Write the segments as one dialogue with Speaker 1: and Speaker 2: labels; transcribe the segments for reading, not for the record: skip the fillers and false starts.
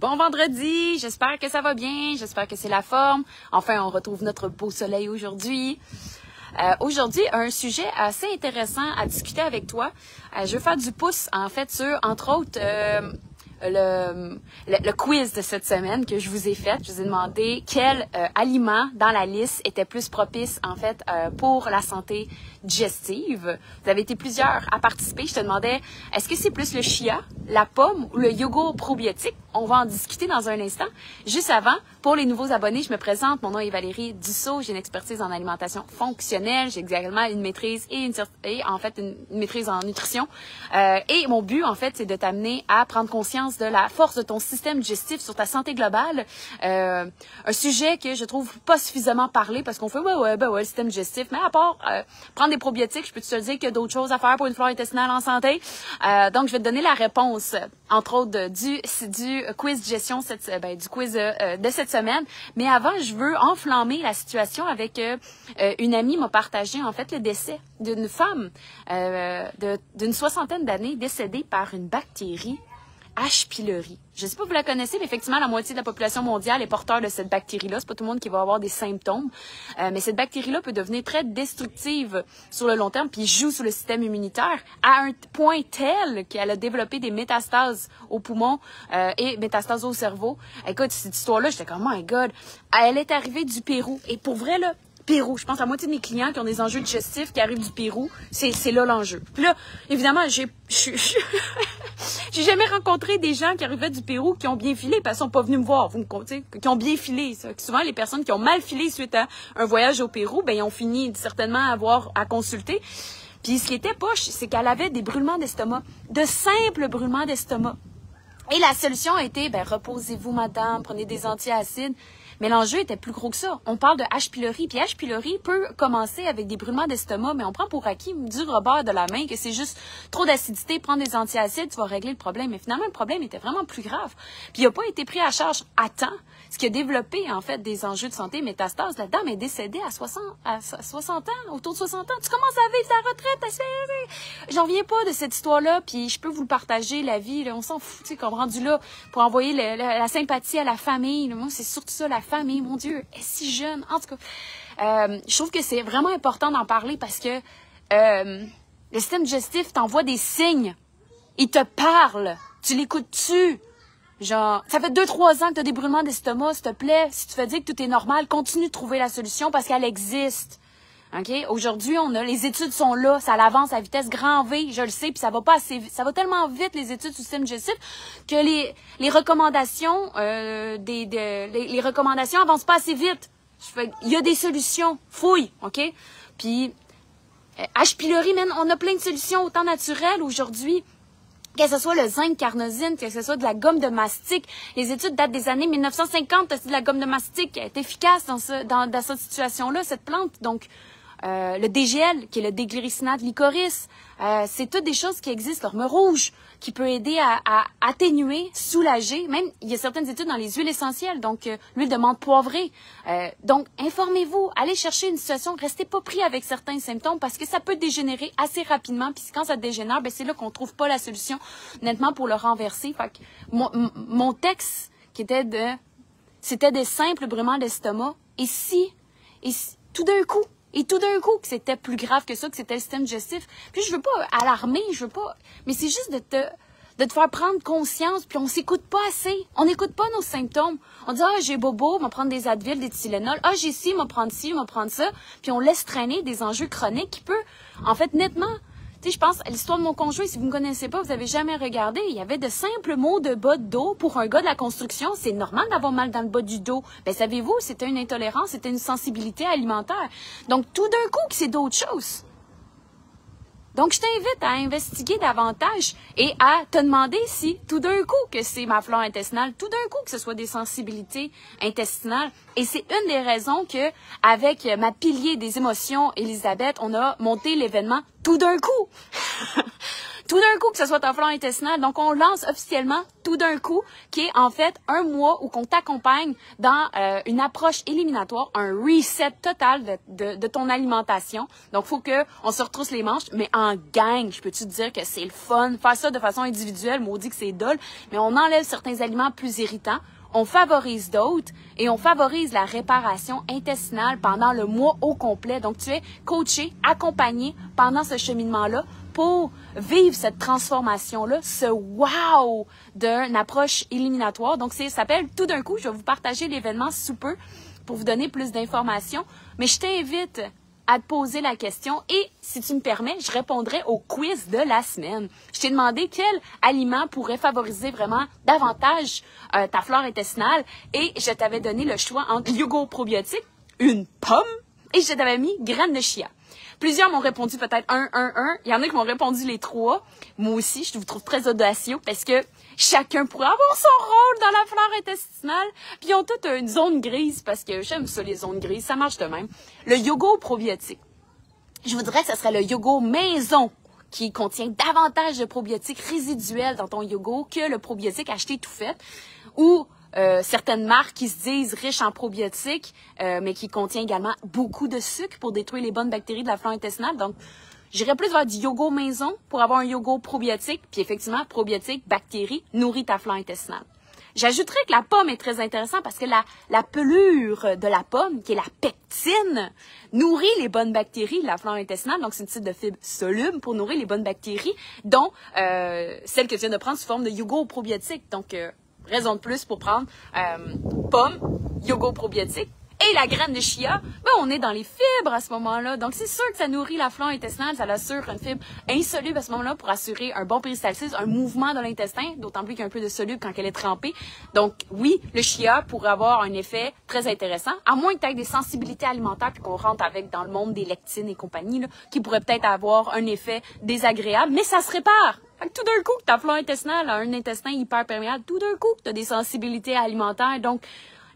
Speaker 1: Bon vendredi, j'espère que ça va bien, j'espère que c'est la forme. Enfin, on retrouve notre beau soleil aujourd'hui. Aujourd'hui, un sujet assez intéressant à discuter avec toi. Je veux faire du pouce, en fait, sur, entre autres, le quiz de cette semaine que je vous ai fait. Je vous ai demandé quel aliment dans la liste était plus propice, en fait, pour la santé digestive. Vous avez été plusieurs à participer. Je te demandais, est-ce que c'est plus le chia, la pomme ou le yogourt probiotique? On va en discuter dans un instant. Juste avant, pour les nouveaux abonnés, je me présente. Mon nom est Valérie Dussault. J'ai une expertise en alimentation fonctionnelle. J'ai également une maîtrise et en fait une maîtrise en nutrition. Et mon but, en fait, c'est de t'amener à prendre conscience de la force de ton système digestif sur ta santé globale. Un sujet que je trouve pas suffisamment parlé parce qu'on fait ouais, le système digestif. Mais à part prendre des probiotiques, je peux te dire qu'il y a d'autres choses à faire pour une flore intestinale en santé. Donc, je vais te donner la réponse, entre autres, du quiz digestion, du quiz de cette semaine. Mais avant, je veux enflammer la situation avec une amie m'a partagé, en fait, le décès d'une femme d'une 60aine d'années décédée par une bactérie H. pylori. Je ne sais pas si vous la connaissez, mais effectivement, la moitié de la population mondiale est porteur de cette bactérie-là. C'est pas tout le monde qui va avoir des symptômes. Mais cette bactérie-là peut devenir très destructive sur le long terme, puis joue sur le système immunitaire à un point tel qu'elle a développé des métastases aux poumons et métastases au cerveau. Écoute, cette histoire-là, j'étais comme, oh my God. Elle est arrivée du Pérou. Et pour vrai, là, Pérou. Je pense à la moitié de mes clients qui ont des enjeux digestifs qui arrivent du Pérou. C'est là l'enjeu. Puis là, évidemment, j'ai jamais rencontré des gens qui arrivaient du Pérou qui ont bien filé parce qu'ils sont pas venus me voir. Vous me comptez, qui ont bien filé. Ça. Souvent, les personnes qui ont mal filé suite à un voyage au Pérou, ben, ils ont fini certainement à consulter. Puis ce qui était poche, c'est qu'elle avait des brûlements d'estomac. De simples brûlements d'estomac. Et la solution a été, ben, reposez-vous, madame, prenez des antiacides. Mais l'enjeu était plus gros que ça. On parle de H. pylori. Puis H. pylori peut commencer avec des brûlements d'estomac, mais on prend pour acquis du revers de la main que c'est juste trop d'acidité, prendre des antiacides, tu vas régler le problème. Mais finalement, le problème était vraiment plus grave. Puis il n'a pas été pris à charge à temps, ce qui a développé, en fait, des enjeux de santé métastase. La dame est décédée à 60 ans, autour de 60 ans. Tu commences à vivre ta retraite. J'en viens pas de cette histoire-là, puis je peux vous le partager, la vie. Là, on s'en fout, tu sais, comme rendu là, pour envoyer la sympathie à la famille. Là, moi, c'est surtout ça, la famille, mon Dieu, elle est si jeune. En tout cas, je trouve que c'est vraiment important d'en parler parce que le système digestif t'envoie des signes. Il te parle. Tu l'écoutes-tu? Genre, ça fait 2-3 ans que tu as des brûlements d'estomac, s'il te plaît. Si tu fais dire que tout est normal, continue de trouver la solution parce qu'elle existe. OK? Aujourd'hui, les études sont là, ça avance à vitesse grand V, je le sais, puis ça va tellement vite, les études sur le système digestif, que les recommandations, les recommandations avancent pas assez vite. Il y a des solutions. Fouille, OK? Puis, H. pylori, man, on a plein de solutions, autant naturelles aujourd'hui. Que ce soit le zinc carnosine, que ce soit de la gomme de mastic. Les études datent des années 1950, c'est de la gomme de mastic qui est efficace dans cette situation-là, cette plante. Donc, le DGL, qui est le déglycinate licorice, c'est toutes des choses qui existent. L'orme rouge, qui peut aider à atténuer, soulager. Même, il y a certaines études dans les huiles essentielles, donc l'huile de menthe poivrée. Donc, informez-vous, allez chercher une situation, restez pas pris avec certains symptômes parce que ça peut dégénérer assez rapidement. Puis quand ça dégénère, ben c'est là qu'on trouve pas la solution, nettement, pour le renverser. Fait que mon texte, c'était des simples brûlements d'estomac. Et tout d'un coup, que c'était plus grave que ça, que c'était le système digestif. Puis je veux pas alarmer, mais c'est juste de te faire prendre conscience, puis on s'écoute pas assez. On n'écoute pas nos symptômes. On dit, j'ai bobo, on va prendre des Advil, des Tylenol. J'ai ci, on va prendre ci, on va prendre ça. Puis on laisse traîner des enjeux chroniques qui peut, en fait, nettement... Tu sais, je pense à l'histoire de mon conjoint, si vous ne me connaissez pas, vous avez jamais regardé, il y avait de simples maux de bas de dos pour un gars de la construction. C'est normal d'avoir mal dans le bas du dos. Ben, savez-vous, c'était une intolérance, c'était une sensibilité alimentaire. Donc, tout d'un coup, c'est d'autres choses. Donc, je t'invite à investiguer davantage et à te demander si, tout d'un coup, que c'est ma flore intestinale, tout d'un coup, que ce soit des sensibilités intestinales. Et c'est une des raisons que, avec ma pilier des émotions, Elisabeth, on a monté l'événement tout d'un coup. Tout d'un coup, que ce soit ta flore intestinale. Donc, on lance officiellement Tout d'un coup, qui est en fait un mois où qu'on t'accompagne dans une approche éliminatoire, un reset total de ton alimentation. Donc, faut que on se retrousse les manches, mais en gang. Je peux te dire que c'est le fun. Faire ça de façon individuelle, maudit que c'est dole, mais on enlève certains aliments plus irritants. On favorise d'autres et on favorise la réparation intestinale pendant le mois au complet. Donc, tu es coaché, accompagné pendant ce cheminement-là pour vivre cette transformation-là, ce wow d'une approche éliminatoire. Donc, ça s'appelle Tout d'un coup. Je vais vous partager l'événement sous peu pour vous donner plus d'informations. Mais je t'invite à te poser la question et, si tu me permets, je répondrai au quiz de la semaine. Je t'ai demandé quel aliment pourrait favoriser vraiment davantage ta flore intestinale et je t'avais donné le choix entre yogourt probiotique, une pomme et je t'avais mis graines de chia. Plusieurs m'ont répondu peut-être un. Il y en a qui m'ont répondu les 3. Moi aussi, je vous trouve très audacieux parce que chacun pourrait avoir son rôle dans la flore intestinale. Puis ils ont toutes une zone grise parce que j'aime ça, les zones grises. Ça marche de même. Le yogourt probiotique. Je vous dirais que ce serait le yogourt maison qui contient davantage de probiotiques résiduels dans ton yogourt que le probiotique acheté tout fait. Ou certaines marques qui se disent riches en probiotiques, mais qui contient également beaucoup de sucre pour détruire les bonnes bactéries de la flore intestinale. Donc, j'irais plus vers du yogourt maison pour avoir un yogourt probiotique. Puis effectivement, probiotique, bactéries, nourrit ta flore intestinale. J'ajouterais que la pomme est très intéressante parce que la pelure de la pomme, qui est la pectine, nourrit les bonnes bactéries de la flore intestinale. Donc, c'est une type de fibre soluble pour nourrir les bonnes bactéries, dont celle que tu viens de prendre sous forme de yogourt probiotique. Donc, raison de plus pour prendre pomme, yogourt probiotique et la graine de chia. Ben, on est dans les fibres à ce moment-là. Donc, c'est sûr que ça nourrit la flore intestinale. Ça assure une fibre insoluble à ce moment-là pour assurer un bon péristaltisme, un mouvement de l'intestin, d'autant plus qu'il y a un peu de soluble quand elle est trempée. Donc, oui, le chia pourrait avoir un effet très intéressant, à moins que tu aies des sensibilités alimentaires puis qu'on rentre avec dans le monde des lectines et compagnie, là, qui pourrait peut-être avoir un effet désagréable, mais ça se répare. Fait que tout d'un coup, ta flore intestinale a un intestin hyper perméable. Tout d'un coup, tu as des sensibilités alimentaires. Donc,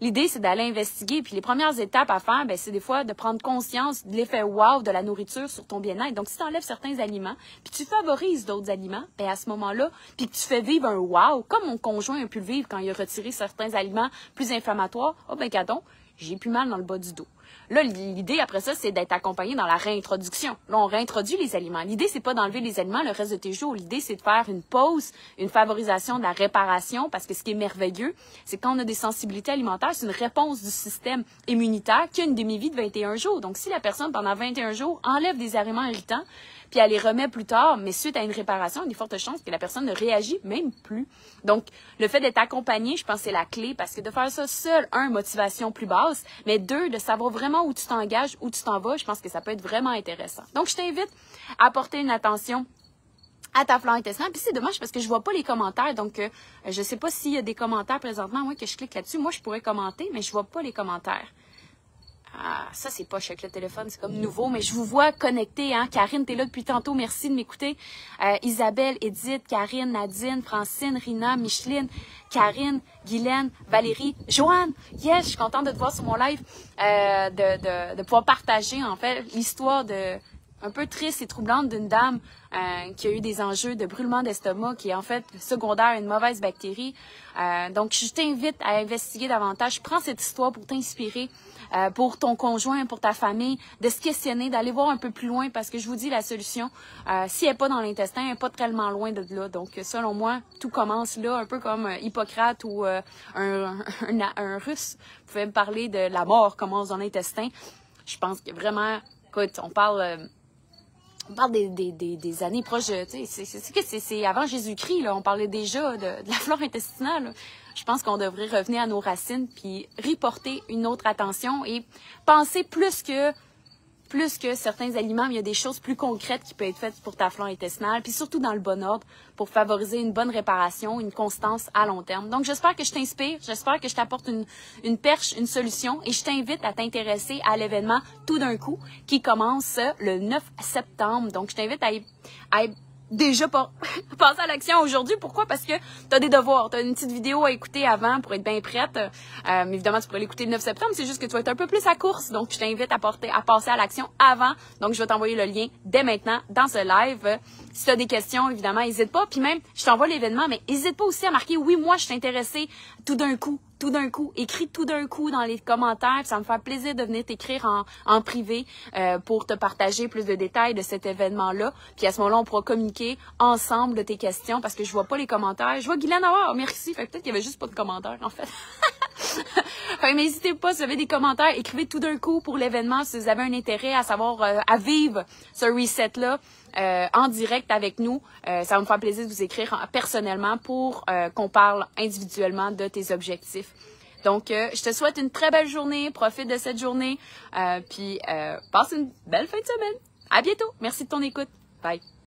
Speaker 1: l'idée, c'est d'aller investiguer. Puis les premières étapes à faire, ben, c'est des fois de prendre conscience de l'effet wow de la nourriture sur ton bien-être. Donc, si tu enlèves certains aliments, puis tu favorises d'autres aliments, ben, à ce moment-là, puis que tu fais vivre un wow, comme mon conjoint a pu le vivre quand il a retiré certains aliments plus inflammatoires, oh ben, cadon, j'ai plus mal dans le bas du dos. Là, l'idée, après ça, c'est d'être accompagné dans la réintroduction. Là, on réintroduit les aliments. L'idée, c'est pas d'enlever les aliments le reste de tes jours. L'idée, c'est de faire une pause, une favorisation de la réparation, parce que ce qui est merveilleux, c'est que quand on a des sensibilités alimentaires, c'est une réponse du système immunitaire qui a une demi-vie de 21 jours. Donc, si la personne, pendant 21 jours, enlève des aliments irritants, puis elle les remet plus tard, mais suite à une réparation, il y a de fortes chances que la personne ne réagit même plus. Donc, le fait d'être accompagné, je pense que c'est la clé, parce que de faire ça seul, motivation plus basse, mais 2, de savoir vraiment où tu t'engages, où tu t'en vas, je pense que ça peut être vraiment intéressant. Donc, je t'invite à porter une attention à ta flore intestinale. Puis c'est dommage parce que je vois pas les commentaires, donc je sais pas s'il y a des commentaires présentement, moi, que je clique là-dessus. Moi, je pourrais commenter, mais je vois pas les commentaires. Ah, ça, c'est pas avec le téléphone, c'est comme nouveau, mais je vous vois connecté, hein. Karine, t'es là depuis tantôt, merci de m'écouter. Isabelle, Edith, Karine, Nadine, Francine, Rina, Micheline, Karine, Guylaine, Valérie, Joanne. Yes, je suis contente de te voir sur mon live, de pouvoir partager, en fait, l'histoire un peu triste et troublante d'une dame qui a eu des enjeux de brûlement d'estomac, qui est en fait secondaire à une mauvaise bactérie. Donc, je t'invite à investiguer davantage. Prends cette histoire pour t'inspirer, pour ton conjoint, pour ta famille, de se questionner, d'aller voir un peu plus loin, parce que je vous dis, la solution, si elle n'est pas dans l'intestin, elle n'est pas tellement loin de là. Donc, selon moi, tout commence là, un peu comme Hippocrate ou un Russe pouvait me parler de la mort commence dans l'intestin. Je pense que vraiment, écoute, on parle des années proches, tu sais, c'est avant Jésus-Christ, là, on parlait déjà de la flore intestinale, là. Je pense qu'on devrait revenir à nos racines puis reporter une autre attention et penser plus que certains aliments, mais il y a des choses plus concrètes qui peuvent être faites pour ta flore intestinale, puis surtout dans le bon ordre pour favoriser une bonne réparation, une constance à long terme. Donc, j'espère que je t'inspire, j'espère que je t'apporte une perche, une solution, et je t'invite à t'intéresser à l'événement Tout d'un coup qui commence le 9 septembre. Donc, je t'invite à déjà passer à l'action aujourd'hui. Pourquoi? Parce que tu as des devoirs. Tu as une petite vidéo à écouter avant pour être bien prête. Évidemment, tu pourrais l'écouter le 9 septembre. C'est juste que tu vas être un peu plus à course. Donc, je t'invite à passer à l'action avant. Donc, je vais t'envoyer le lien dès maintenant dans ce live. Si tu as des questions, évidemment, n'hésite pas. Puis même, je t'envoie l'événement, mais n'hésite pas aussi à marquer « Oui, moi, je suis intéressée tout d'un coup ». Tout d'un coup, écris tout d'un coup dans les commentaires, ça me fait plaisir de venir t'écrire en privé pour te partager plus de détails de cet événement-là. Puis à ce moment-là, on pourra communiquer ensemble de tes questions parce que je vois pas les commentaires. Je vois Guylaine Howard, merci. Fait que peut-être qu'il y avait juste pas de commentaires en fait. Fait que n'hésitez pas, si vous avez des commentaires, écrivez tout d'un coup pour l'événement si vous avez un intérêt à savoir, à vivre ce reset-là en direct avec nous. Ça va me faire plaisir de vous écrire personnellement pour qu'on parle individuellement de tes objectifs. Donc, je te souhaite une très belle journée. Profite de cette journée. Puis, passe une belle fin de semaine. À bientôt. Merci de ton écoute. Bye.